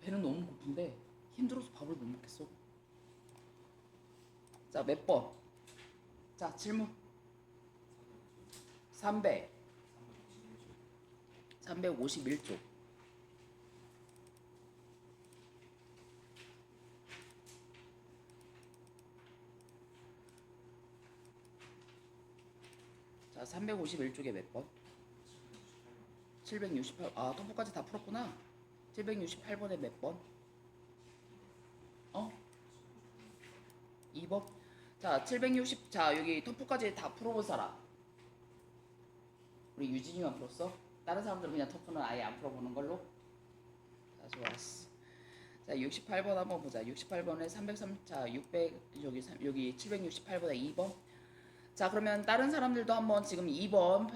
배는 너무 고픈데 힘들어서 밥을 못 먹겠어. 자, 몇 번? 자, 질문. 351쪽. 자, 351쪽에 몇 번? 768. 아, 토포까지 다 풀었구나. 768번에 몇 번? 어? 2번? 자, 760. 자, 여기 토포까지 다 풀어본 사람. 우리 유진이만 풀었어? 다른 사람들은 그냥 토포는 아예 안 풀어보는 걸로? 자, 좋았어. 자, 68번 한번 보자. 68번에 303. 자, 600. 여기 768번에 2번. 자, 그러면 다른 사람들도 한번 지금 2번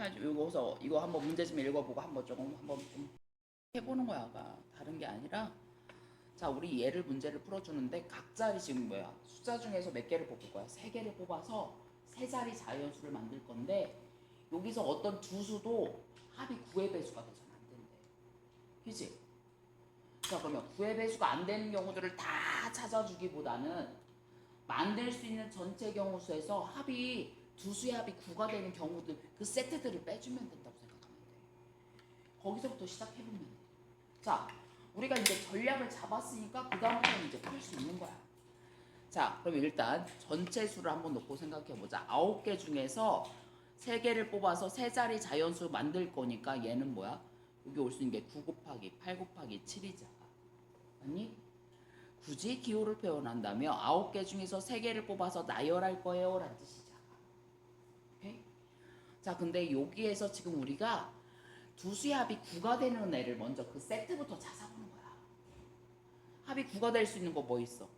이거 한번 문제 좀 읽어보고 한번 좀 해보는 거야. 다른 게 아니라, 자, 우리 얘를 문제를 풀어주는데 각자리 지금 뭐야? 숫자 중에서 몇 개를 뽑을 거야? 3개를 뽑아서 세 자리 자연수를 만들 건데, 여기서 어떤 두 수도 합이 9의 배수가 돼서는 안 된대. 그치? 자, 그러면 9의 배수가 안 되는 경우들을 다 찾아주기보다는 만들 수 있는 전체 경우 수에서 합이 두 수의 합이 9가 되는 경우들, 그 세트들을 빼주면 된다고 생각하면 돼. 거기서부터 시작해보면 돼. 자, 우리가 이제 전략을 잡았으니까 그 다음부터는 이제 풀 수 있는 거야. 자, 그럼 일단 전체 수를 한번 놓고 생각해보자. 9개 중에서 3개를 뽑아서 세 자리 자연수 만들 거니까 얘는 뭐야? 여기 올 수 있는 게 9 곱하기 8 곱하기 7이잖아. 아니? 굳이 기호를 표현한다면 9개 중에서 3개를 뽑아서 나열할 거예요 라는 뜻이잖아. 오케이? 자, 근데 여기에서 지금 우리가 두 수의 합이 9가 되는 애를 먼저 그 세트부터 찾아보는 거야. 합이 9가 될 수 있는 거 뭐 있어?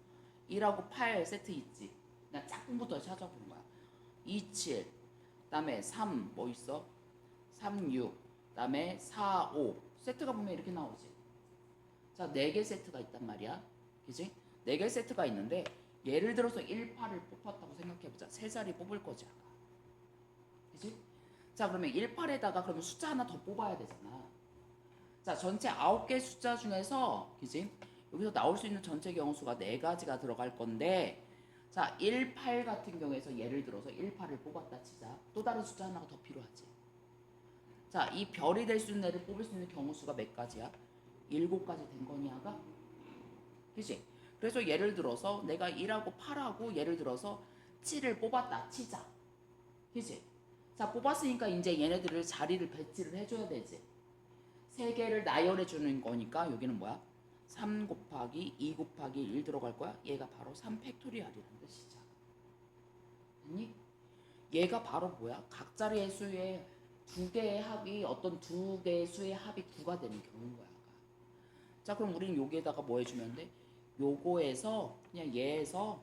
1하고 8 세트 있지. 그냥 짝꿍부터 찾아보는 거야. 2, 7, 그다음에 3 뭐 있어? 3, 6, 그다음에 4, 5 세트가 보면 이렇게 나오지. 자, 4개 세트가 있단 말이야. 그지? 4개 세트가 있는데 예를 들어서 1, 8을 뽑았다고 생각해보자. 세 자리 뽑을 거지 아까. 그지? 자, 그러면 1, 8에다가 그러면 숫자 하나 더 뽑아야 되잖아. 자, 전체 9개 숫자 중에서 그지? 여기서 나올 수 있는 전체 경우수가 4가지가 들어갈 건데, 자, 1, 8 같은 경우에서 예를 들어서 1, 8을 뽑았다 치자. 또 다른 숫자 하나가 더 필요하지. 자, 이 별이 될 수 있는 애를 뽑을 수 있는 경우수가 몇 가지야? 7가지 된 거니 아가? 그치? 그래서 예를 들어서 내가 1하고 8하고 예를 들어서 7을 뽑았다 치자. 그치? 자, 뽑았으니까 이제 얘네들을 자리를 배치를 해줘야 되지. 3개를 나열해 주는 거니까 여기는 뭐야? 3 곱하기 2 곱하기 1 들어갈 거야. 얘가 바로 3팩토리얼이라는 뜻이죠. 아니? 얘가 바로 뭐야? 각자리의 수의 2개의 합이 어떤 2개의 수의 합이 9가 되는 경우인 거야. 자, 그럼 우리는 여기에다가 뭐 해주면 돼? 요거에서 그냥 얘에서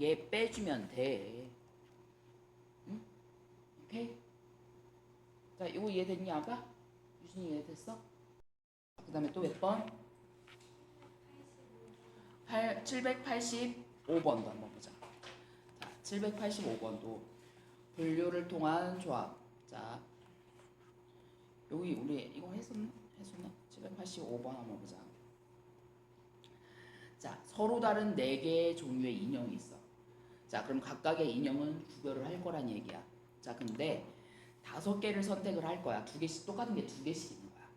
얘 빼주면 돼. 응? 오케이? 자, 이거 이해됐니 아가? 유진이 이해됐어? 그 다음에 또 몇 번? 785번도 한번 보자. 자, 785번도 분류를 통한 조합. 자, 여기 우리 이거 했었나? 785번 한번 보자. 자, 서로 다른 4개의 종류의 인형이 있어. 자, 그럼 각각의 인형은 구별을 할 거란 얘기야. 자, 근데 5개를 선택을 할 거야. 2개씩, 똑같은 게 2개씩 있는 거야.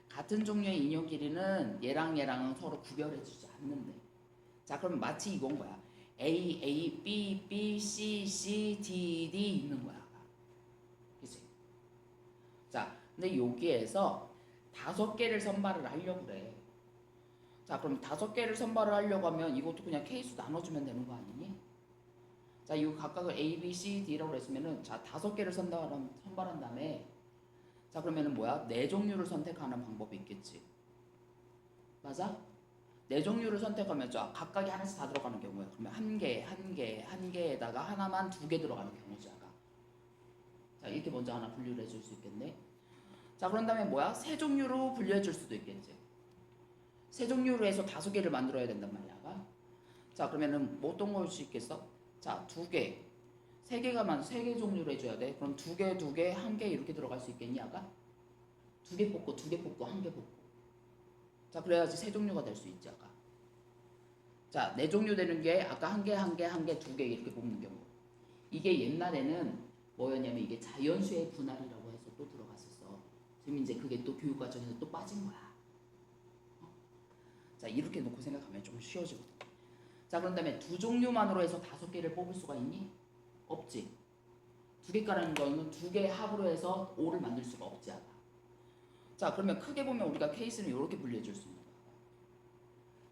같은 종류의 인형 길이는 얘랑 얘랑은 서로 구별해주지 않는데. 자, 그럼 마치 이건 거야. A, A, B, B, C, C, D, D 있는 거야. 그치? 자, 근데 여기에서 5개를 선발을 하려고 그래. 자, 그럼 5개를 선발을 하려고 하면 이것도 그냥 케이스 나눠주면 되는 거 아니니? 자, 이거 각각을 A, B, C, D라고 했으면은, 자, 5개를 선발한 다음에, 자, 그러면은 뭐야? 4종류를 선택하는 방법이 있겠지. 맞아? 4종류를 선택하면, 자, 각각이 하나씩 다 들어가는 경우야. 그러면 한 개에다가 하나만 2개 들어가는 경우지, 아까. 자, 이렇게 먼저 하나 분류를 해줄 수 있겠네. 자, 그런 다음에 뭐야? 3종류로 분류해줄 수도 있겠지. 3종류로 해서 5개를 만들어야 된단 말이야. 자, 그러면은 뭐 어떤 걸 할 수 있겠어? 자, 2개. 3개 종류로 해줘야 돼. 그럼 2개, 1개 이렇게 들어갈 수 있겠니, 아가? 2개 뽑고, 2개 뽑고, 1개 뽑고. 자, 그래야지 세 종류가 될 수 있지 아까. 자, 네 종류 되는 게 아까 한 개, 한 개, 한 개, 두 개 이렇게 뽑는 경우. 이게 옛날에는 뭐였냐면 이게 자연수의 분할이라고 해서 또 들어갔었어. 지금 이제 그게 또 교육 과정에서 또 빠진 거야. 자, 이렇게 놓고 생각하면 좀 쉬워지거든. 자, 그런 다음에 두 종류만으로 해서 다섯 개를 뽑을 수가 있니? 없지. 두 개 까라는 거는 두 개 합으로 해서 5를 만들 수가 없지 아까. 자, 그러면 크게 보면 우리가 케이스는 이렇게 분류해 줄 수 있는 거야.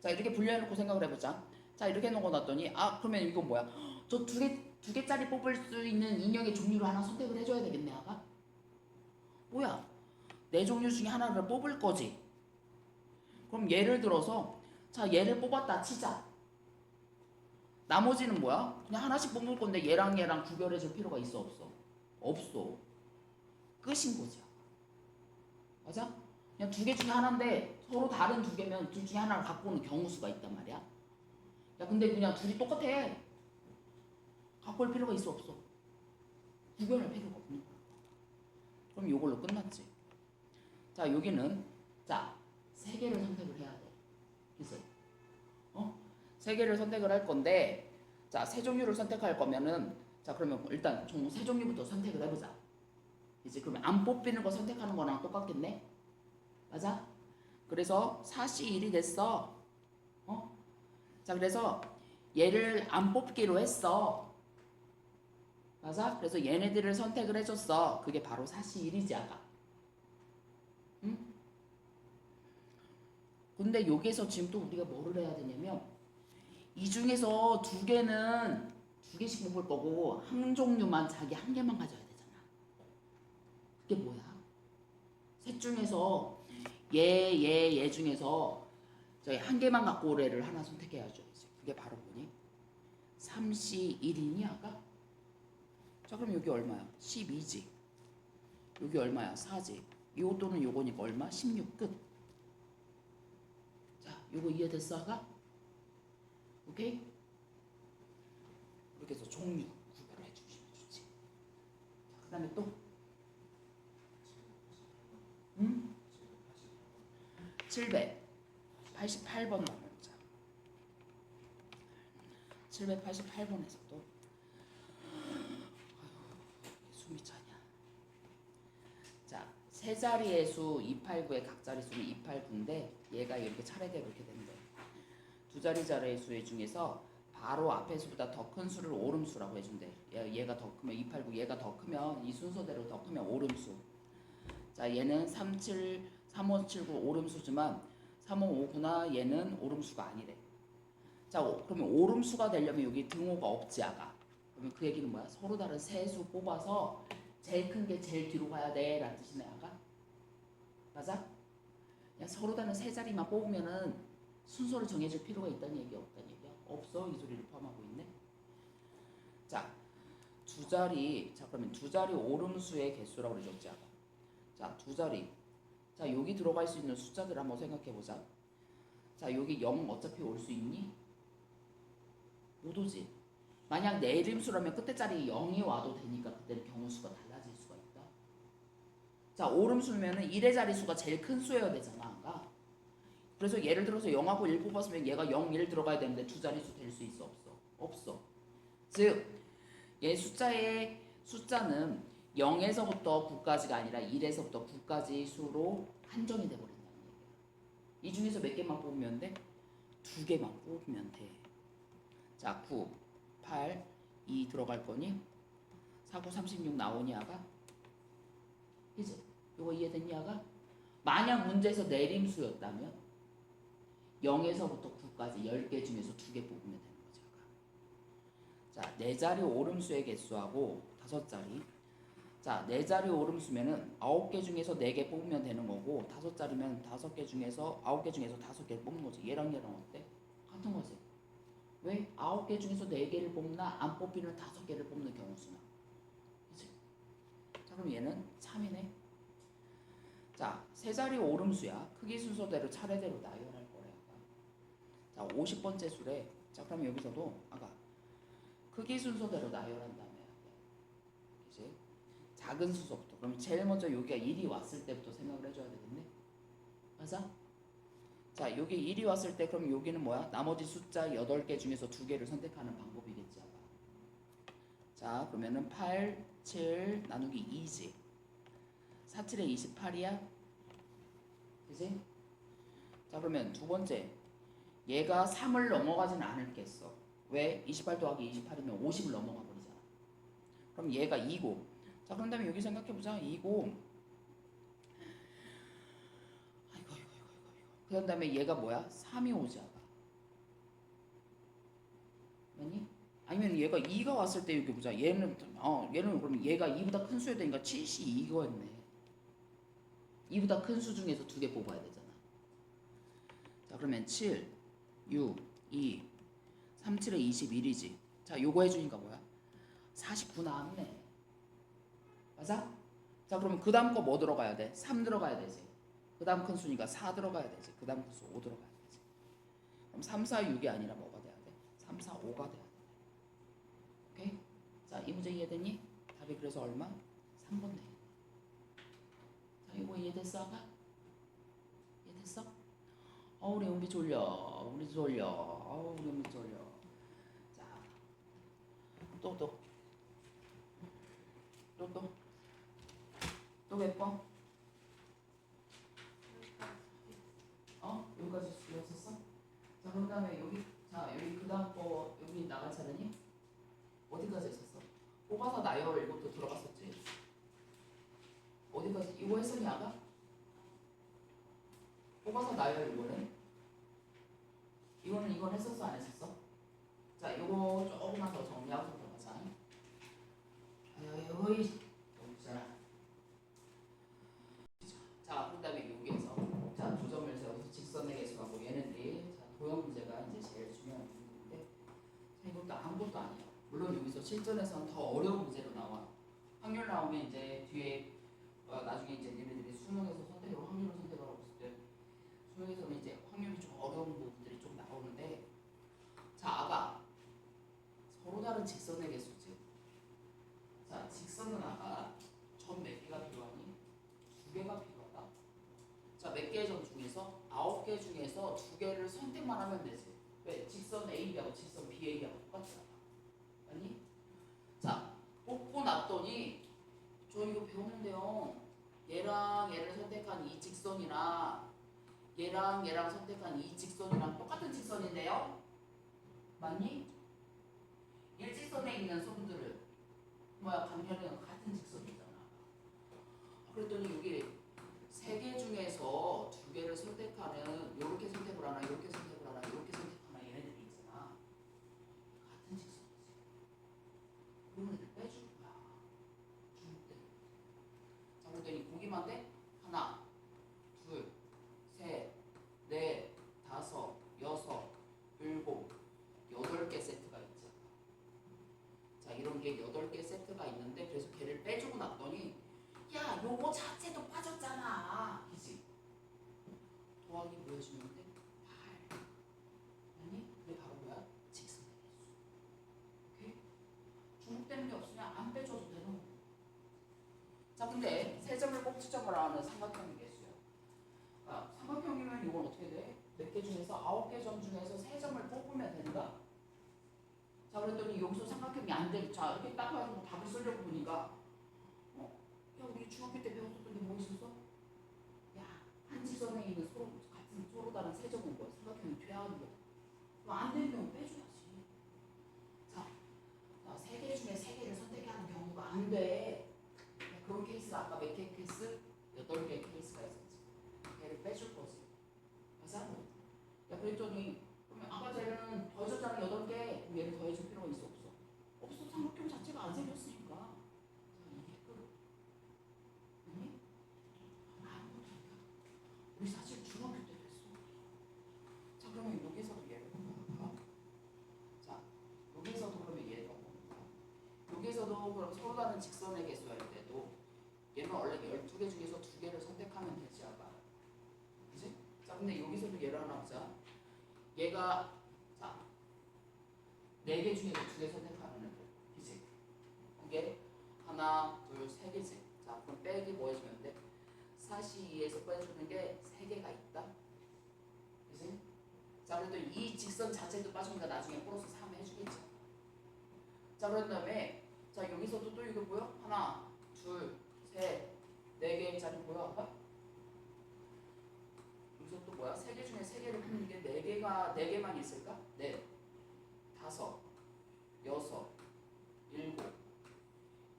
자, 이렇게 분류해 놓고 생각을 해보자. 자, 이렇게 해놓고 놨더니 아, 그러면 이건 뭐야? 저 두 개짜리 뽑을 수 있는 인형의 종류를 하나 선택을 해줘야 되겠네 아까. 뭐야? 네 종류 중에 하나를 뽑을 거지. 그럼 예를 들어서 자, 얘를 뽑았다 치자. 나머지는 뭐야? 그냥 하나씩 뽑을 건데 얘랑 얘랑 구별해 줄 필요가 있어 없어? 없어. 끝인 거지. 맞아? 그냥 두 개 중에 하나인데 서로 다른 두 개면 둘 중에 하나를 갖고 오는 경우 수가 있단 말이야. 야, 근데 그냥 둘이 똑같아. 갖고 올 필요가 있어 없어? 구별할 필요가 없는 거야. 그럼 이걸로 끝났지. 자, 여기는 자, 세 개를 선택을 해야 돼. 그래서 세 개를 선택을 할 건데 자, 세 종류를 선택할 거면은 자, 그러면 일단 총 세 종류부터 선택을 해보자. 이제 그러면 안 뽑히는 거 선택하는 거랑 똑같겠네? 맞아? 그래서 4시 1이 됐어. 자, 그래서 얘를 안 뽑기로 했어. 맞아? 그래서 얘네들을 선택을 해줬어. 그게 바로 4시 1이지 아까. 응? 근데 여기에서 지금 또 우리가 뭐를 해야 되냐면 이 중에서 두 개는 두 개씩 뽑을 거고 한 종류만 자기 한 개만 가져야 되잖아. 그게 뭐야? 셋 중에서 얘 중에서 저희 한 개만 갖고 올 애를 하나 선택해야죠. 그게 바로 뭐니? 3시 1이니 아까? 자, 그럼 여기 얼마야? 12지. 여기 얼마야? 4지. 요 또는 요거니까 얼마? 16 끝. 자, 요거 이해됐어 아까? 오케이? 이렇게 해서 종류 구별을 해주시면 좋지. 자, 그 다음에 또 788번 넘어보자. 788번에서도 숨이 차냐. 자, 세 자리의 수 289의 각 자리 수는 289인데 얘가 이렇게 차례대로 이렇게 된대. 두 자리 자리의 수 중에서 바로 앞에 수보다 더 큰 수를 오름수라고 해준대. 얘가 더 크면 289, 얘가 더 크면 이 순서대로 더 크면 오름수. 자, 얘는 37, 3579 오름수지만 3559나 얘는 오름수가 아니래. 자, 그러면 오름수가 되려면 여기 등호가 없지 아가. 그러면 그 얘기는 뭐야? 서로 다른 세 수 뽑아서 제일 큰 게 제일 뒤로 가야 돼 라는 뜻이네 아가. 맞아? 그냥 서로 다른 세 자리만 뽑으면은 순서를 정해줄 필요가 있다는 얘기야 없다는 얘기야? 없어. 이 소리를 포함하고 있네. 자, 두 자리. 자, 그러면 두 자리 오름수의 개수라고 그러죠 아가. 자, 두 자리. 자, 여기 들어갈 수 있는 숫자들 한번 생각해보자. 자, 여기 0 어차피 올 수 있니? 못 오지. 만약 내 이름수라면 끝에 자리에 0이 와도 되니까 그때는 경우수가 달라질 수가 있다. 자, 오름수면은 1의 자리수가 제일 큰 수여야 되잖아. 아까. 그래서 예를 들어서 0하고 1 뽑았으면 얘가 0, 1 들어가야 되는데 두 자리수 될 수 있어 없어? 없어. 즉, 얘 숫자는 0에서부터 9까지가 아니라 1에서부터 9까지 수로 한정이 돼버린다는 얘기야. 이 중에서 몇 개만 뽑으면 돼? 두 개만 뽑으면 돼. 자, 9, 8, 2 들어갈 거니? 4, 9, 36 나오니 아가? 이제 이거 이해됐니 아가? 만약 문제에서 내림수였다면 0에서부터 9까지 10개 중에서 2개 뽑으면 되는 거지 아가. 자, 4자리 오름수의 개수하고 5자리. 자, 4자리 오름수면은 9개 중에서 4개 뽑으면 되는 거고 5자리면 5개 중에서 9개 중에서 5개 뽑는 거지. 얘랑 어때? 같은 거지. 왜? 9개 중에서 4개를 뽑나 안 뽑히는 5개를 뽑는 경우 수나. 그치? 자, 그럼 얘는 3이네. 자, 세 자리 오름수야. 크기 순서대로 차례대로 나열할 거래. 자, 50번째 수래. 자, 그럼 여기서도 아까 크기 순서대로 나열한 다음에 이제 작은 수서부터. 그럼 제일 먼저 여기가 1이 왔을 때부터 생각을 해줘야 되겠네. 맞아? 자, 여기 1이 왔을 때 그럼 여기는 뭐야? 나머지 숫자 8개 중에서 2개를 선택하는 방법이겠지. 아까. 자, 그러면은 8, 7 나누기 2지. 4, 7에 28이야? 그지? 자, 그러면 두 번째. 얘가 3을 넘어가지는 않을겠어. 왜? 28 더하기 28이면 50을 넘어가 버리잖아. 그럼 얘가 2고. 자, 그런 다음에 여기 생각해보자. 2고. 아이고. 그런 다음에 얘가 뭐야? 3이 오지 않아. 맞니? 아니면 얘가 2가 왔을 때 여기 보자. 얘는 그럼 얘가 2보다 큰 수여야 되니까 7이 이거였네. 2보다 큰 수 중에서 2개 뽑아야 되잖아. 자, 그러면 7, 6, 2, 3, 7에 21이지. 자, 요거 해주니까 뭐야? 49 나왔네. 맞아? 자, 그러면 그 다음 거 뭐 들어가야 돼? 3 들어가야 되지. 그 다음 큰 수니까 4 들어가야 되지. 그 다음 큰 수 5 들어가야 되지. 그럼 3, 4, 6이 아니라 뭐가 돼야 돼? 3, 4, 5가 돼야 돼. 오케이? 자, 이 문제 이해됐니? 답이 그래서 얼마? 3번 돼. 자, 이거 이해됐어, 아까? 이해됐어? 우리 은비 졸려. 우리 졸려. 우리 은비 졸려. 자, 또 몇 번? 여기까지 쓰였었어? 자, 그런 다음에 여기 그 다음 거 여기 나갈 차례니? 어디까지 했었어? 뽑아서 나열 이것도 들어갔었지? 어디까지? 이거 했었니 아까? 뽑아서 나열 이건 했었어 안 했었어? 자, 이거 조금만 더 정리하고 들어가자. 어이 없잖아. 자, 그 다음에 여기에서 자, 두 점을 세워서 직선의 개수하고 얘네들이 자, 도형 문제가 이제 제일 중요한 부분인데 자, 이것도 아무것도 아니야. 물론 여기서 실전에서는 더 어려운 문제로 나와. 확률 나오면 이제 뒤에 나중에 이제 얘네들이 수능에서 선택으로 확률을 선택하라고 했을 때 수능에서는 이제 확률이 좀 어려운 부분들이 좀 나오는데 자, 아가 서로 다른 직선의 개수지. 자, 직선은 아가 점 몇 개가 필요하니? 2개가 필요하다. 자, 몇 개의 점 중에서 9개 중에서 2개를 선택만 하면 되지. 왜? 직선 AB하고 직선 BA하고 똑같잖아. 아니? 자, 뽑고 났더니 저 이거 배웠는데요. 얘랑 얘를 선택한 이 직선이랑 얘랑 선택한 이 직선이랑 똑같은 직선인데요. 맞니? 일직선에 있는 선들은 뭐야? 간편은 같은 직선이잖아. 그랬더니 여기 3개 중에서 2개를 선택하는 요렇게 선택을 하나 요렇게 선택을 하나 요렇게 선택하나 얘네들이 있잖아. 같은 직선이지. 그러면 얘를 빼줄 거야. 줄 때. 자, 그랬더니 보기만 돼? 하나, 둘, 셋, 넷, 다섯, 여섯, 일곱, 8개 세트가 있잖아. 자, 이런 게 8개 세트가 있는데 그래서 걔를 빼주고 났더니 야, 요거 자체도 빠졌잖아. 그치? 더하기 뭐 해주면 돼? 8. 아니? 그게 바로 뭐야? 직선의 개수. 오케이? 중복되는 게 없으면 안 빼줘도 되는 거야. 자, 근데 세 점을 꼭 측정을 하는 삼각형의 개수야. 삼각형이면 이건 어떻게 돼? 몇 개 중에서 9개 점 중에서 3점을 뽑으면 된다. 자, 그랬더니 여기서 삼각형이 안 돼. 자, 이렇게 딱 봐서 답을 쓰려고 보니까 야, 우리 중학교 때 배웠었던 게 뭐 있었어? 야, 한 지점에 있는 서로 다른 세 점은 뭐 삼각형이 돼야 하는 거야. 안 되는 경우 빼줘야지. 자, 3개 중에 3개를 선택해야 하는 경우가 안 돼. 그런 케이스가 아까 몇 개 케이스? 8개 케이스가 있었지. 걔를 빼줄 거지. 맞아? 야, 그랬더니 그러면 아까 쟤는 더해줬잖아 8개. 그럼 얘를 더해줄 필요가 있어 없어? 없어. 삼각형 자체가 안 생겼으니까. 자, 이게 끝. 아니? 아무것도 우리 사실 중학교 때 됐어. 자, 그러면 여기서도 얘를 볼까? 자, 여기서도 그러면 얘가 뭡니까? 여기서도 그럼 서로 다른 직선의 개수할 때도 얘는 원래 12개 중에서 2개를 선택하면 되지 아까. 그치? 자, 근데 여기서도 얘를 하나 보자. 얘가 자 4개 중에서 2개 선택하면 돼. 그치? 이게 하나, 둘, 3개지. 자, 그럼 빼기 뭐 해주면 돼? 42에서 빼주는 게 3개가 있다. 자, 그랬더니 이 직선 자체도 빠지니까 나중에 플러스 3 해주겠죠. 자, 그런 다음에 자 여기서도 또 이거 뭐야? 하나, 둘, 셋, 네 개짜리 뭐야? 아까? 여기서 또 뭐야? 세 개 중에 세 개를 푸는 게 네 개가 네 개만 있을까? 넷, 다섯, 여섯, 일곱,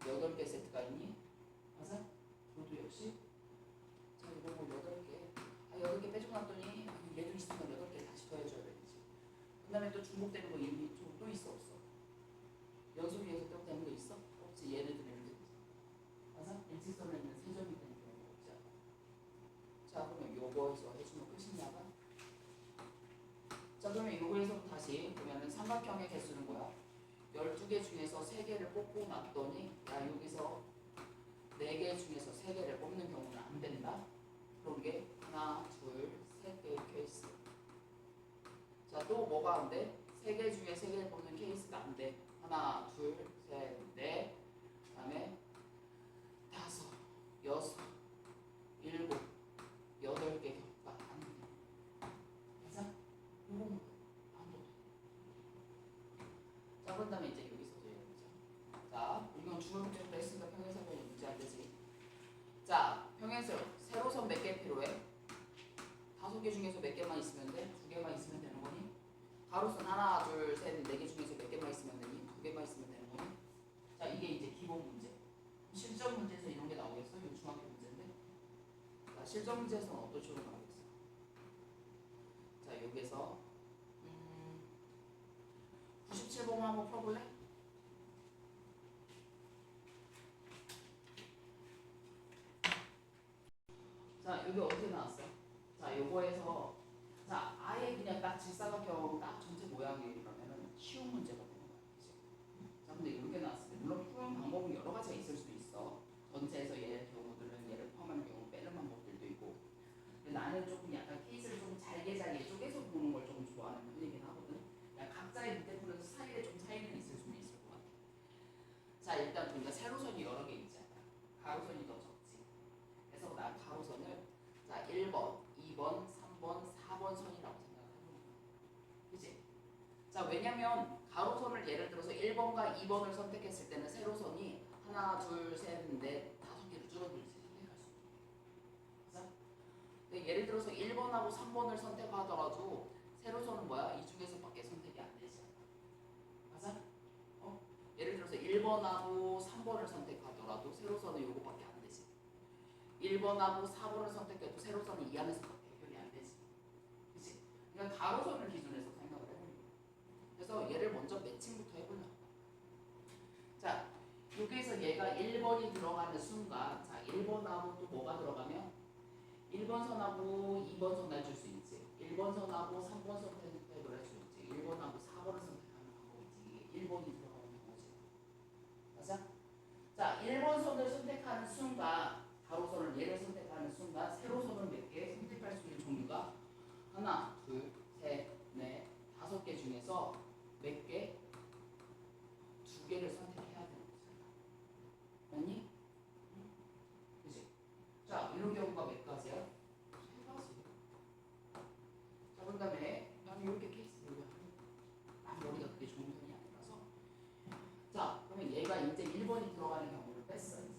여덟 개 세트가 있니? 맞아? 너도 역시. 자, 이거 뭐 여덟 개. 아, 여덟 개 빼주고 났더니 얘도 있으면 여덟 개 다시 더해줘야 되지. 그다음에 또 중복되는 거 이미 또 있어 없어? 연속위에서 또 되는 거 있어? 없지. 얘네들은 이제 맞아? 일직선에 있는 세 점이 되는 경우가 없지 않아. 자, 그러면 요거에서 해주면 끝이냐가? 자, 그러면 요거에서 다시 보면은 삼각형의 개수는 뭐야? 12개 중에서 3개를 뽑고 났더니 야 여기서 4개 중에서 3개를 뽑는 경우는 안 된다. 그런 게 하나, 둘, 셋 개의 케이스. 자, 또 뭐가 안 돼? 3개 중에 3개를 뽑는 케이스가 안 돼. 하나, 둘, 셋, 넷, 그 다음에 다섯, 여섯, 일곱, 여덟 개 격파 안 돼. 맞아? 요거 안 돼. 자, 그런 다음에 이제 여기서도 해보자. 자, 이건 중앙적으로 했으니까 평행사변이 문제 안 되지. 자, 평행선 세로선 몇 개 필요해? 5개 중에서 몇 개만 있으면 돼? 2개만 있으면 되는 거니? 가로선 하나, 둘, 셋, 4개 중에서 몇 개만 있으면 되니? 2개만 있으면 되는 거니? 자, 이게 이제 기본 문제. 실전 문제에서 이런 게 나오겠어? 이거 중학교 문제인데. 자, 실전 문제에서는 어떤 식으로 나오겠어? 자, 여기에서 97번 한번 풀어볼래? 자, 여기 어떻게 나왔어? 자, 요거에서 자, 아예 그냥 딱 직사각형 딱 전체 모양이 그러면은 쉬운 문제가 되는 거야. 그치? 자, 근데 이렇게 나왔을 때 물론 푸는 방법은 여러 가지가 있을 수도 있어. 전체에서 얘 경우들은 얘를 포함하는 경우 빼는 방법들도 있고. 근데 나는 조금 약간 케이스를 좀 잘게 쪼개서 보는 걸 좀 좋아하는 편이긴 하거든. 그냥 각자의 문제풀이에서 사이에 좀 차이는 있을 수는 있을 것 같아. 자, 일단 보니까 세로선이 여러 개 있잖아. 가로선이 더 적지. 그래서 난 가로선을 자 1번, 2번, 3번, 4번 선이라고 생각하는 거야. 그치? 자, 왜냐면 가로선을 예를 들어서 1번과 2번을 선택했을 때는 세로선이 하나, 둘, 셋, 넷, 5개로 줄어들지 선택할 수 있는 거야. 근데 예를 들어서 1번하고 3번을 선택하더라도 세로선은 뭐야? 이 중에서밖에 선택이 안 되지 않아. 맞아? 예를 들어서 1번하고 3번을 선택하더라도 세로선은 요거밖에 안 되지. 1번하고 4번을 선택해도 세로선은 이 안에서밖에 해결이 안 되지. 그치? 그러니까 가로선을 기준해서 생각을 해보는 거야. 그래서 얘를 먼저 매칭부터 해보려고. 자, 여기에서 얘가 1번이 들어가는 순간 자, 1번하고 또 뭐가 들어가면 1번 선하고 2번 선 해줄 수 있지. 1번 선하고 3번 선택을 해줄 수 있지. 1번하고 4번을 선택하는 방법이지. 1번이 들어가는 거지. 맞아? 자, 1번 선을 선택하는 순간 가로선을 얘를 선택하는 순간 세로선을 몇 개 선택할 수 있는 종류가 하나, 둘, 셋, 넷, 5개 중에서 몇 개? 2개를 선택해야 되는 거잖아. 맞니? 그치? 자, 이런 경우가 몇 가지야? 3가지. 자, 그 다음에 나는 이렇게 케이스 보려고 난 머리가 그렇게 좋은 편이 아니라서 자, 그러면 얘가 이제 1번이 들어가는 경우를 뺐어. 이제.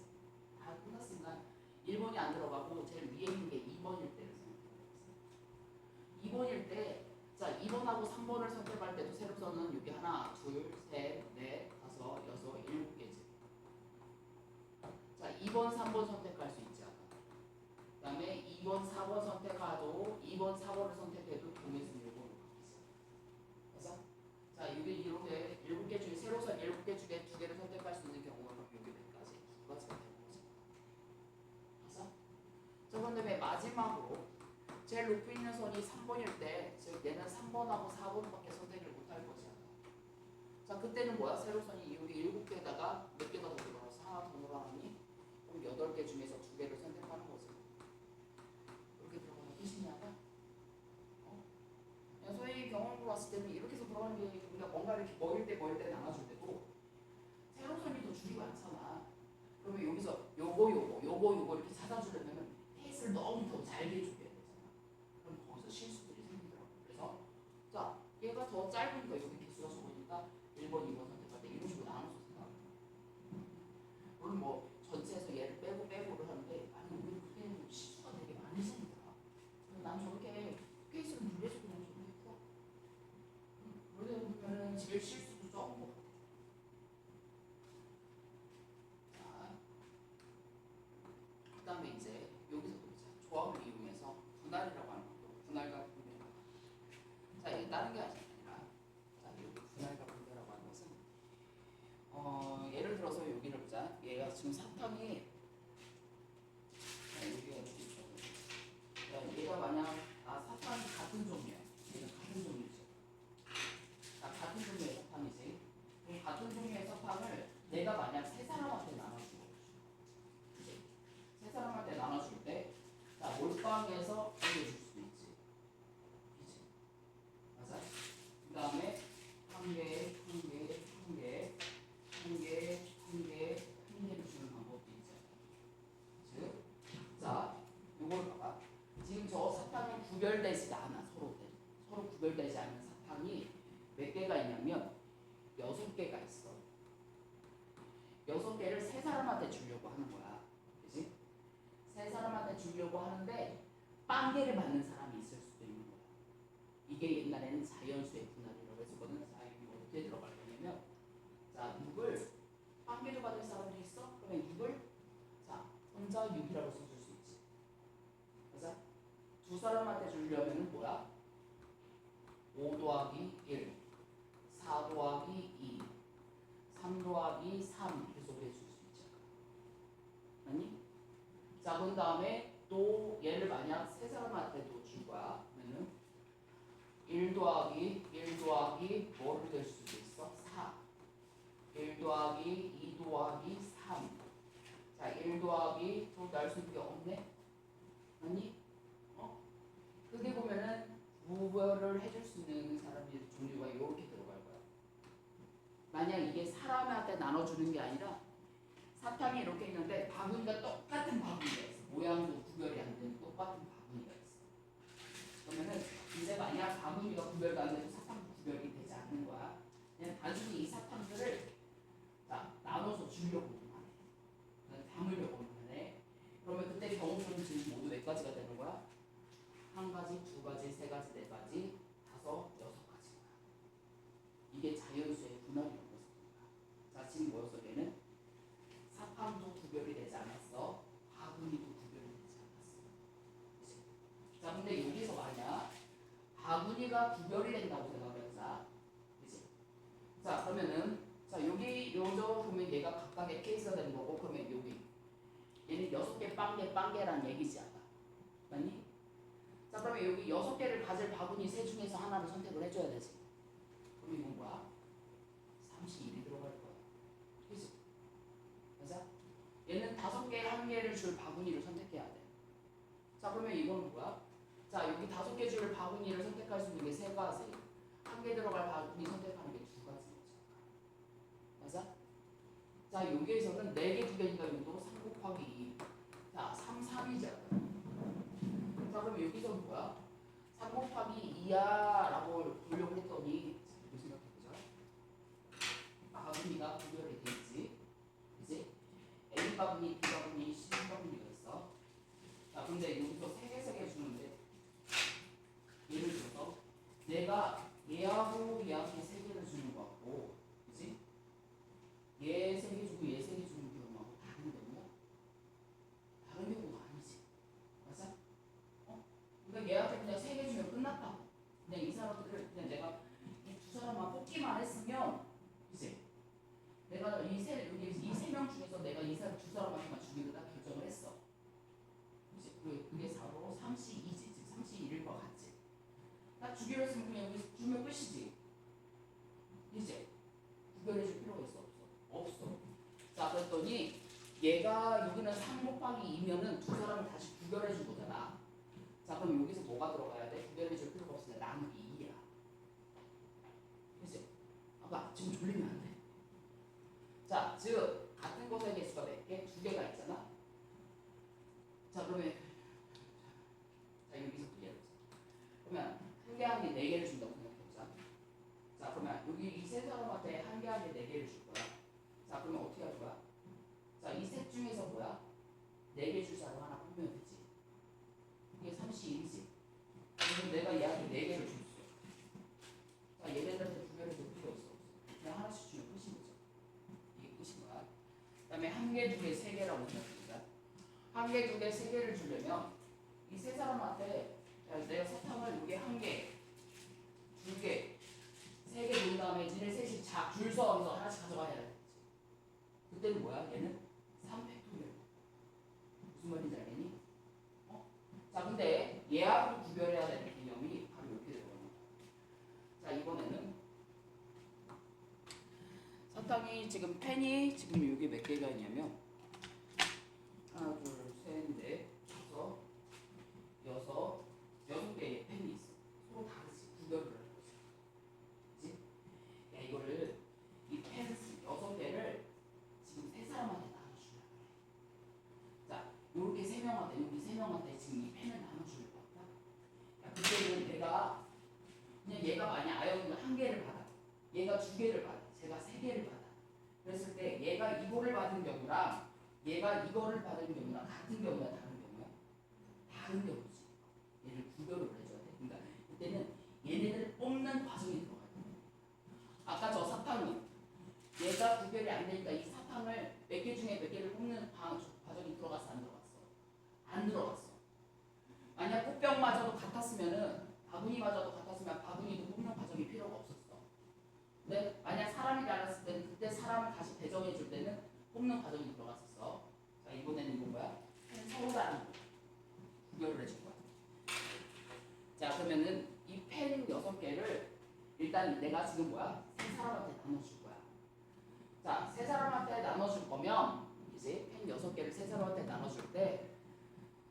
다 끝났으니까 1번이 안 들어가고 제일 위에 있는 게 2번일 때를 생각해보겠습니다. 2번일 때, 자 2번하고 3번을 선택할 때도 세로선은 여기 하나, 둘, 셋, 넷, 다섯, 여섯, 7개지. 자 2번, 3번 선택할 수 있지 않아. 그 다음에 2번, 4번 선택하도 2번, 4번을 선택해도 동일선 7번으로 바뀌지. 맞아? 자 이게 이렇게 7개 중에 세로선 7개 중에 2개를 선택할 수 있는 경우가 그럼 여기 몇 가지? 2가지가 되는 거지. 맞아? 자, 그런데 마지막으로 제일 높이 있는 선이 3번일 때, 즉 얘는 3번하고 4번밖에 선택을 못할 것이야. 자, 그때는 뭐야? 세로선이 여기 7개에다가 몇 개가 더 들어가서 하나 더 늘어나니? 그럼 8개 중에서 2개를 선택하는 거지. 이렇게 들어가면 끝이냐가? 소위 경험으로 봤을 때는 이렇게 해서 들어가는 게 우리가 뭔가 이렇게 모일 때 나눠줄 때도 세로선이 더 줄이 많잖아. 그러면 여기서 요거 이렇게 찾아주려면 페이스를 너무 더 잘게 줘야 되잖아. 그럼 거기서 실수들이 생기더라고. 그래서 구별되지가 않아 서로 구별되지 않는 사탕이 몇 개가 있냐면 6개가 있어. 6개를 세 사람한테 주려고 하는 거야. 그지? 세 사람한테 주려고 하는데 빵개를 맞는 사람이 있을 수도 있는 거야. 이게 옛날에는 자연수의 분할이라고 했었거든. 자, 이게 어떻게 들어갈 거냐면 자, 6을 빵개를 받을 사람도 있어. 그러면 6을 자, 혼자 6이라고 써줄 수 있지. 그래서 두 사람한테 주려면 뭐야? 5 더하기 1, 4 더하기 2, 3 더하기 3 이렇게 소개해 줄 수 있잖아. 아니? 자, 그 다음에 또 얘를 만약 세 사람한테도 줄 거야. 그러면은 1 더하기 뭐를 될 수도 있어? 4. 1 더하기 2 더하기 3. 자, 1 더하기 또 날 수 있는 게 없네? 아니? 그게 보면은 구별을 해줄 수 있는 사람의 종류가 이렇게 들어갈 거야. 만약 이게 사람한테 나눠주는 게 아니라 사탕이 이렇게 있는데 바구니가 똑같은 바구니가 있어. 모양도 구별이 안 되는 똑같은 바구니가 있어. 그러면은 이제 만약 바구니가 구별도 안 돼도 사탕도 구별이 되지 않는 거야. 그냥 단순히 이 사탕들을 자, 나눠서 주려고만 해. 담으려고만 해. 그러면 그때 경우는 지금 모두 몇 가지가 되는 거야? 1가지, 2가지, 3가지, 4가지, 5, 6가지야. 이게 자연수의 분할이라고 했습니다. 자, 지금 뭐였어? 얘는 사탕도 구별이 되지 않았어. 바구니도 구별이 되지 않았어. 그치? 자, 근데 여기서 만약 바구니가 구별이 된다고 생각을 해보자. 그치? 자, 그러면은 자, 여기 요저 보면 얘가 각각의 케이스가 되는 거고, 그러면 여기 얘는 6개 빵개라는 얘기지 않아. 맞니? 자, 그러면 여기 6개를 가질 바구니 세 중에서 하나를 선택을 해줘야 되지. 그럼 이건 뭐야? 31이 들어갈 거야. 그치? 맞아? 얘는 5개, 1개를 줄 바구니를 선택해야 돼. 자, 그러면 이건 뭐야? 자, 여기 5개 줄 바구니를 선택할 수 있는 게 3가지. 1개 들어갈 바구니 선택하는 게 2가지잖아. 맞아? 자, 여기에서는 4개, 2개니까 여기도 3 곱하기 2. 자, 3, 3이잖아. 자, 그럼 여기서 뭐야? 3 곱하기 2야 라고 보려고 했더니 이렇게 생각해보자. 바구니가 구별이 되지. 그치? A 바구니, B 바구니, C 바구니가 있어. 자, 근데 여기서 3개 주는데 예를 들어서 내가 얘하고 얘한테 3개를 주는 거 같고, 그치? 얘 3개 주고 얘 3개 주는 경우하고 다른 경우야? 다른 경우가 아니지. 맞아? 그러니까 얘한테 그냥 3개 주면 끝났다고. 그냥 이 사람들을 그냥 내가 이 두 사람만 뽑기만 했으면, 그치? 내가 이 세 명 중에서 내가 이 사람 두 사람한테만 주기로 딱 결정을 했어. 그치? 그게 4로 32지. 즉 31일 것 같지? 딱 주기로 했으면 그냥 여기 주면 끝이지. 이제 구별해줄 필요가 있어? 없어. 자, 그랬더니 얘가 여기는 3 곱하기 2면은 두 사람을 다시 구별해준 거잖아. 자, 그럼 여기서 뭐가 들어가야 돼? 구별해줄 필요가 없으니까 나누기 2야. 그치? 아까 지금 졸리면 안 돼. 자, 즉 같은 것의 개수가 몇 개? 2개가 있잖아. 자, 그러면 자, 여기서 또 예를 들자. 그러면 한 개 4개를 준다고 생각해보자. 자, 그러면 여기 이 세 사람한테 한 개 4개를 줄 거야. 자, 그러면 어떻게 할 거야? 자, 이 셋 중에서 뭐야? 4개 줄 사람 하나 뽑으면 되지. 이게 31이지. 그럼 내가 얘한테 4개를 줬어. 자, 얘네들한테 구별해줄 필요 있어? 그냥 하나씩 주면 끝인 거죠. 이게 끝인 거야. 그 다음에 1개, 2개, 3개라고 생각합니다. 1개, 2개, 3개를 주려면 이 세 사람한테 내가 사탕을 여기 1개, 2개, 3개 준 다음에 니네 셋이 줄 서서 하나씩 가져가야 돼. 그때는 뭐야? 얘는 3팩토리얼. 무슨 말인지 알겠니? 자, 근데 얘하고 구별해야 되는 개념이 바로 이렇게 들어갑니다. 자, 이번에는 사탕이 지금 펜이 지금 여기 몇 개가 있냐면 하나, 둘, 셋, 넷, 다섯, 여섯 개의 펜이 있어. 서로 다르지. 구별을 하고 있어. 그치? 야, 이거를 이 펜 6개를 지금 3사람한테 나눠주려고 해. 자, 요렇게 3명한테, 여기 3명한테 지금 이 펜을 나눠줄 것 같다. 야, 얘가 만약 아이언을 한 개를 받아. 얘가 두 개를 받아. 제가 세 개를 받아. 그랬을 때 얘가 이거를 받은 경우랑 얘가 이거를 받은 경우랑 같은 경우야, 다른 경우야? 다른 경우지. 얘를 구별을 해줘야 돼. 그러니까 그때는 얘네들을 뽑는 과정이 들어가야 돼. 아까 저 사탕은 얘가 구별이 안 되니까 이 사탕을 몇 개 중에 몇 개를 뽑는 과정이 들어갔어, 안 들어갔어? 안 들어갔어. 만약 꽃병마저도 같았으면은 바구니마저도 같았으면 바구니도 뽑는 과정이 필요가 없었어. 근데 만약 사람이 달랐을 때는 그때 사람을 다시 배정해 줄 때는 뽑는 과정이 들어갔었어. 자, 이번에는 이건 뭐야? 서로 다른 거 구별을 해줄 거야. 자, 그러면은 이 펜 6개를 일단 내가 지금 뭐야? 세 사람한테 나눠줄 거야. 자, 세 사람한테 나눠줄 거면 이제 펜 6개를 세 사람한테 나눠줄 때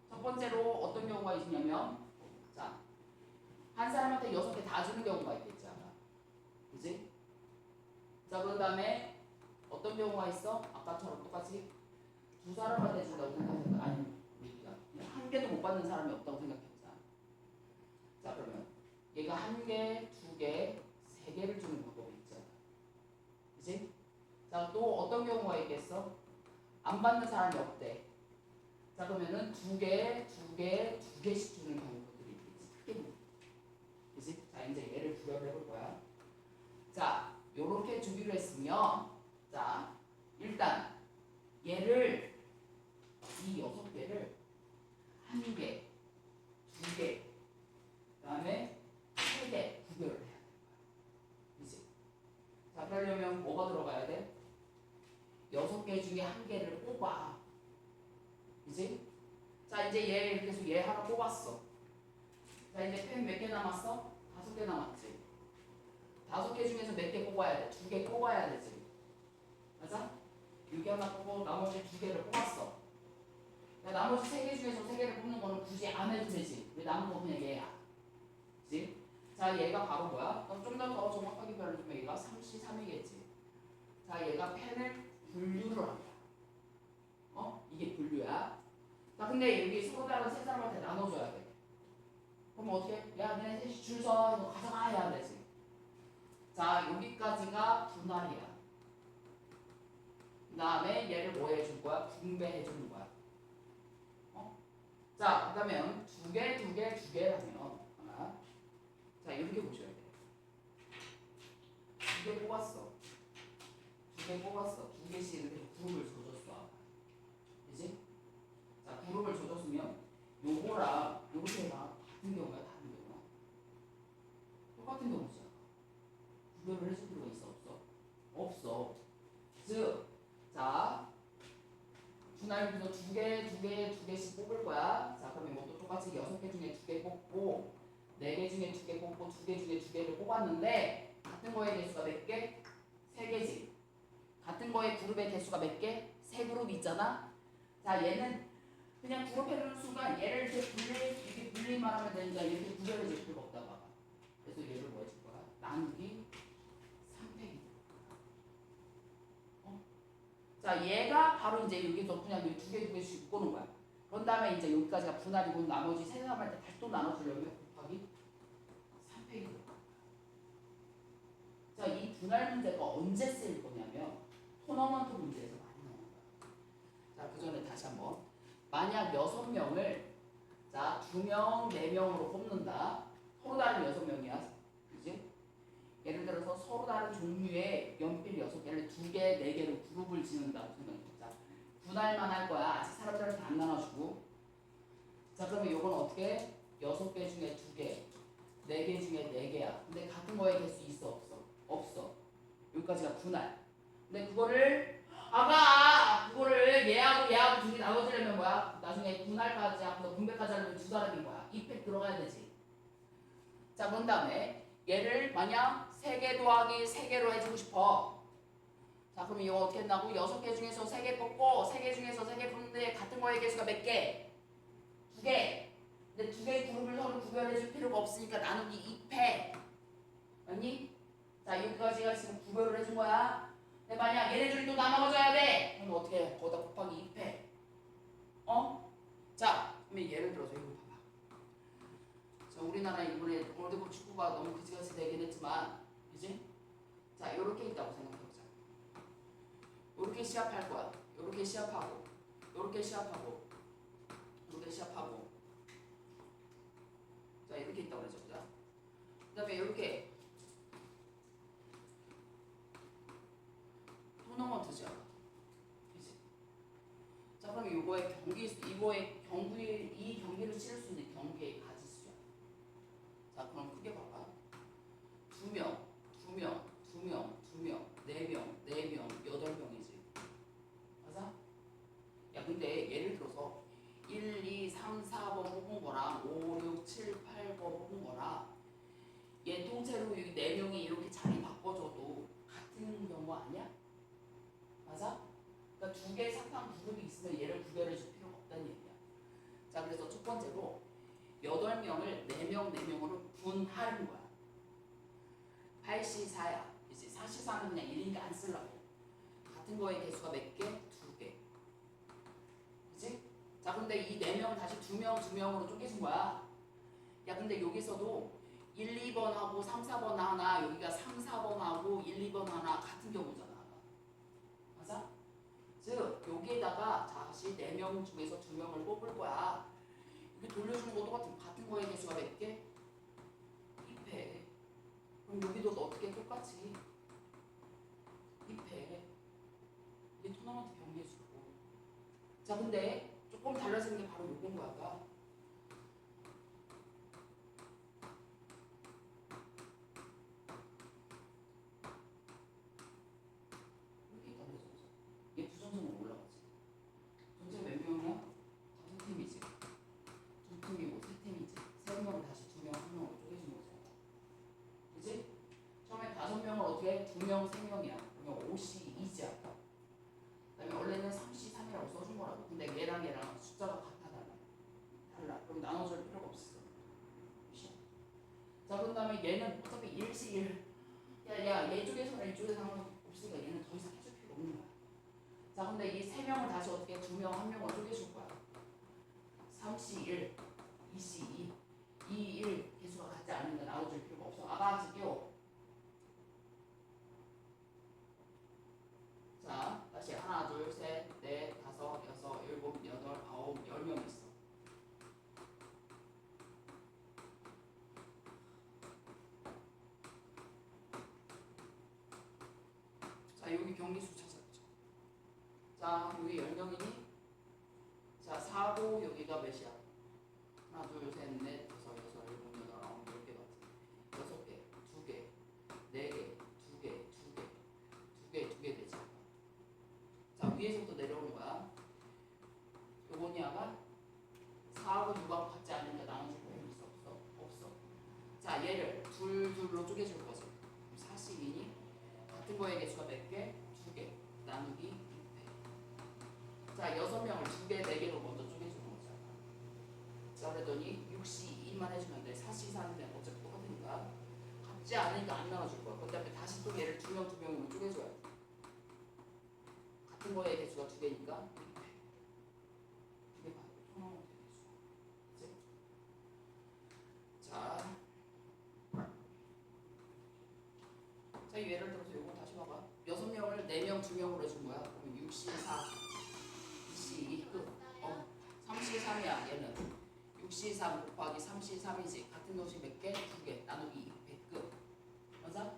첫 번째로 어떤 경우가 있냐면 자, 한 사람한테 6개 다 주는 경우가 있겠지 아까. 그지? 자, 그 다음에 어떤 경우가 있어? 아까처럼 똑같이 두 사람한테 준다고 생각해봐. 아니, 우리가 한 개도 못 받는 사람이 없다고 생각해보자. 자, 그러면 얘가 한 개, 두 개, 세 개를 주는 방법이 있잖아. 그지? 자, 또 어떤 경우가 있겠어? 안 받는 사람이 없대. 자, 그러면은 두 개씩 주는 경우들이 있겠지. 그지? 자, 이제 얘를 구별을 해볼 거야. 자, 요렇게 주기로 했으면, 자, 일단 얘를 이 6개를 한 개, 두 개, 그 다음에 세 개 구별을 해야 될 거야. 그지? 자, 그러려면 뭐가 들어가야 돼? 6개 중에 한 개를 뽑아. 그지? 자, 이제 얘 계속 얘 하나 뽑았어. 자, 이제 펜 몇 개 남았어? 5개 남았지. 5개 중에서 몇 개 뽑아야 돼? 2개 뽑아야 되지. 맞아? 6개 하나 뽑고 나머지 2개를 뽑았어. 야, 나머지 3개 중에서 3개를 뽑는 거는 굳이 안 해도 되지. 왜 남은 거 그냥 얘야. 그지? 자, 얘가 바로 뭐야? 좀 더 정확하게 말해주면 얘가 3C3이겠지. 자, 얘가 펜을 분류를 한다. 이게 분류야. 자, 근데 여기 서로 다른 세 사람한테 나눠줘야 돼. 그럼 어떻게? 야, 너네 셋이 줄 서. 이거 가져가 해야 되지. 자, 여기까지가 분할이야. 그 다음에 얘를 뭐 해줄 거야? 분배해 주는 거야. 자, 그러면 두 개라면 하나. 자, 이렇게 보셔야 돼. 2개 뽑았어. 2개 뽑았어. 2개씩 이렇게 그룹을 줘줬어. 그지? 자, 그룹을 줘줬으면 요거랑 요렇게랑 같은 경우야, 다른 경우야? 똑같은 경우지. 구별을 해줄 필요가 있어, 없어? 없어. 즉, 자, 분할비도 두 개씩 뽑을 거야. 자, 그럼 이것도 똑같이 6개 중에 2개 뽑고 4개 중에 2개 뽑고 2개 중에 2개를 뽑았는데 같은 거의 개수가 몇 개? 3개지. 같은 거의 그룹의 개수가 몇 개? 3그룹 있잖아. 자, 얘는 그냥 그룹해주는 순간 얘를 이렇게 분리만 하면 되니까 이렇게 구별해 줄 필요가 없다고 봐봐. 그래서 얘를 뭐 해줄 거야? 나누기 3팩이. 자, 얘가 바로 이제 여기서 그냥 2개씩 묶어놓은 거야. 그런 다음에 이제 여기까지가 분할이고 나머지 세 사람한테 다시 또 나눠주려면 곱하기 3팩이 들어가. 자, 이 분할 문제가 언제 쓰일 거냐면 토너먼트 문제에서 많이 나오는 거야. 자, 그 전에 다시 한번. 만약 6명을 자, 2명, 4명으로 뽑는다. 서로 다른 6명이야. 그지? 예를 들어서 서로 다른 종류의 연필 6개를 2개, 4개로 그룹을 지는다고 생각해보자. 분할만 할 거야. 아직 사람들한테 안 나눠주고. 자, 그러면 이건 어떻게? 6개 중에 2개, 4개 중에 4개야. 근데 같은 거에 개수 있어, 없어? 없어. 여기까지가 분할. 근데 그거를 그거를 얘하고 둘이 나눠주려면 뭐야? 나중에 분할까지 하고 분배까지 하려면 두 사람인 거야. 이팩 들어가야 되지. 자, 그런 다음에 얘를 만약 3개 더하기 3개로 해주고 싶어. 자, 그럼 이거 어떻게 한다고? 6개 중에서 3개 뽑고 3개 중에서 3개 뽑는데 같은 거의 개수가 몇 개? 2개. 근데 2개의 그룹을 서로 구별해줄 필요가 없으니까 나누기 2패. 맞니? 자, 여기까지가 지금 구별을 해준 거야. 근데 만약 얘네들이 또 나눠줘야 돼. 그럼 어떻게 해? 거기다 곱하기 2패. 자, 그러면 예를 들어서 이거 봐봐. 자, 우리나라 이번에 월드컵 축구가 너무 그지같이 되긴 했지만, 그지? 자, 이렇게 있다고 생각해보자. 이렇게 시합할 거야. 이렇게 시합하고, 이렇게 시합하고, 이렇게 시합하고. 자, 이렇게 있다고 그러죠, 그죠? 그 다음에 이렇게 토너먼트죠. 그지? 자, 그럼 이거의 이 경기를 치를 수 있는 경기의 가지수야. 자, 그럼 크게 봐봐. 2명, 2명, 2명, 2명, 4명, 4명, 8명이지. 맞아? 야, 근데 예를 들어서 1, 2, 3, 4번 뽑은 거랑 5, 6, 7, 8번 뽑은 거랑 얘 통째로 이 4명이 이렇게 자리 바꿔줘도 같은 경우 아니야? 맞아? 그러니까 두 개의 상상 그룹이 있으면 얘를 구별해 줄 필요가 없다는 얘기야. 자, 그래서 첫 번째로 8명을 4명, 4명으로 분하는 거야. 8C4야. 이제 4C4는 그냥 1이니까 안 쓰려고. 같은 거의 개수가 몇 개? 2개. 그치? 자, 근데 이 4명 다시 2명, 2명으로 쪼개진 거야. 야, 근데 여기서도 1, 2번하고 3, 4번 하나, 여기가 3, 4번하고 1, 2번 하나 같은 경우잖아. 맞아? 즉, 여기에다가 다시 4명 중에서 2명을 뽑을 거야. 이렇게 돌려주는 것도 같은 거의 개수가 몇 개? 2패. 그럼 여기도 어떻게 똑같이 2패. 이게 토너먼트 경기의 수고. 자, 근데 조금 달라지는 게 바로 요건 거야. 이렇게 있다 그러죠. 얘 부전승으로 올라가지. 전체 몇 명이야? 5팀이지. 2팀이고 3팀이지. 3명을 다시 2명, 1명으로 쪼개준 거죠. 그치? 처음에 5명을 어떻게? 2명, 3명이야. 그러면 5C2지 아까. 그 다음에 원래는 3C3이라고 써준 거라고. 근데 얘랑 숫자가 같아 달라. 그럼 나눠줄 필요가 없어. 자, 그 다음에 얘는 어차피 1C1. 야, 얘 쪽에서는 이쪽에 상관없으니까 얘는 더 이상 해줄 필요 없는 거야. 자, 근데 이 3명을 다시 어떻게 2명, 1명을 쪼개줄 거야. 3C1, 2C2, 2, 1 개수가 같지 않으니까 나눠줄 필요가 없어. 아가지 끼워. 자, 다시 하나, 둘, 셋, 넷, 다섯, 여섯, 일곱, 여덟, 아홉, 10명 있어. 자, 여기 경기수 찾아보자. 자, 여기 10명이니? 자, 4고 여기가 몇이야? 하나, 둘, 셋, 넷, 다섯, 여섯, 일곱, 여덟, 아홉, 10개 같아. 6개, 2개, 4개, 2개, 2개 되지. 자, 위에서부터 내려오는 거야. 요거니아가 4하고 6하고 같지 않으니까 나눠줄 거 있어? 없어? 없어. 자, 얘를 둘로 쪼개줄 거지. 42니? 같은 거의 개수가 몇 개? 2개. 나누기 2배. 자, 6명을 2개, 4개로 먼저 쪼개주는 거잖아. 자, 그랬더니 6C2만 해주면 돼. 4C4인데 어차피 똑같으니까. 같지 않으니까 안 나눠줄 거야. 그 다음에 다시 또 얘를 2명, 2명으로 쪼개줘야 돼. 같은 거의 개수가 2개니까 2배. 이게 바로 토너먼트 개수. 그치? 자, 예를 들어서 요거 다시 봐봐. 6명을 4명, 2명으로 해준 거야. 그러면 6C4, 2C2 끝. 3C3이야 얘는. 6C3 곱하기 3C3이지. 같은 것이 몇 개? 2개. 나누기 200 끝. 맞아?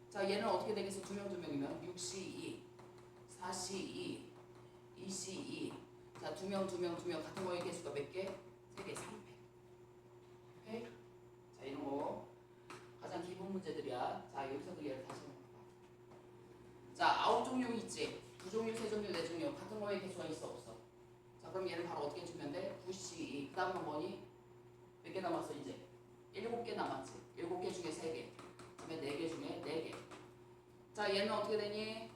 자, 얘는 어떻게 되겠어? 2명, 2명이면 6C2, 4C2, 2C2. 자, 2명, 2명, 2명 같은 거의 개수가 몇 개? 3개, 3배. 오케이? 자, 이런 거 가장 기본 문제들이야. 자, 여기서도 얘를 다시 한번 봐봐. 자, 9종류 있지? 2종류, 3종류, 4종류 같은 거의 개수가 있어 없어? 자, 그럼 얘를 바로 어떻게 주면 돼? 9C2. 그 다음은 뭐니? 몇 개 남았어 이제? 7개 남았지? 7개 중에 3개. 그 다음에 4개 중에 4개. 자, 얘는 어떻게 되니?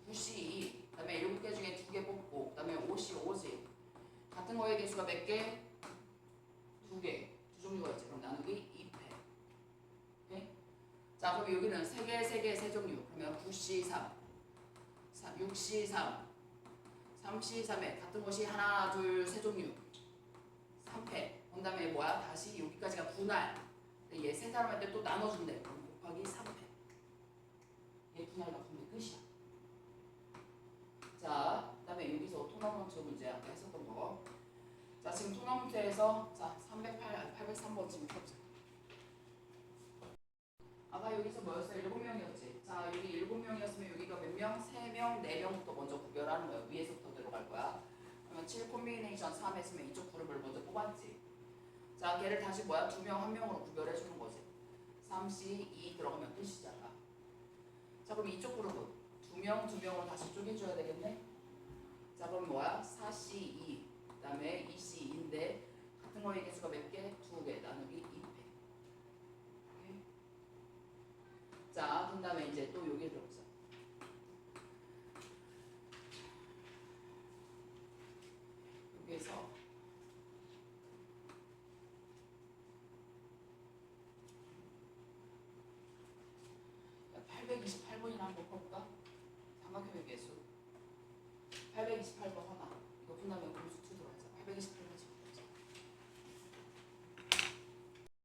9C2. 그 다음에 7개 중에 2개 뽑고 그 다음에 5C5지. 같은 거의 개수가 몇 개? 2개. 2종류가 있지. 그럼 나누기 2패. 오케이? 자, 그럼 여기는 3개, 3개, 3종류. 그러면 9C3, 6C3, 3C3에 같은 것이 하나, 둘, 3종류. 3패. 그 다음에 뭐야? 다시 여기까지가 분할. 얘 세 사람한테 또 나눠준대. 그럼 곱하기 3패. 얘 분할과 분배 끝이야. 자, 그 다음에 여기서 토너먼트 문제 아까 했었던 거. 자, 지금 토너먼트에서 자 803번 지금 펴보자. 아까 여기서 뭐였어? 7명이었지. 자, 여기 7명이었으면 여기가 몇 명? 3명, 4명부터 먼저 구별하는 거야. 위에서부터 들어갈 거야. 그러면 7 콤비네이션 3 했으면 이쪽 그룹을 먼저 뽑았지. 자, 걔를 다시 뭐야? 2명, 1명으로 구별해 주는 거지. 3C, 2 들어가면 끝이잖아. 자, 그럼 이쪽 그룹은 2명, 2명으로 다시 쪼개줘야 되겠네? 자, 그럼 뭐야? 4C, 2. 그 다음에 2C, 2인데 같은 거의 개수가 몇 개? 2개. 나누기 2패. 자, 그 다음에 이제 또 여기 들어보자. 여기에서 828번이나 한번 볼까? 삼각형의 개수 828번 하나. 이거 푼다면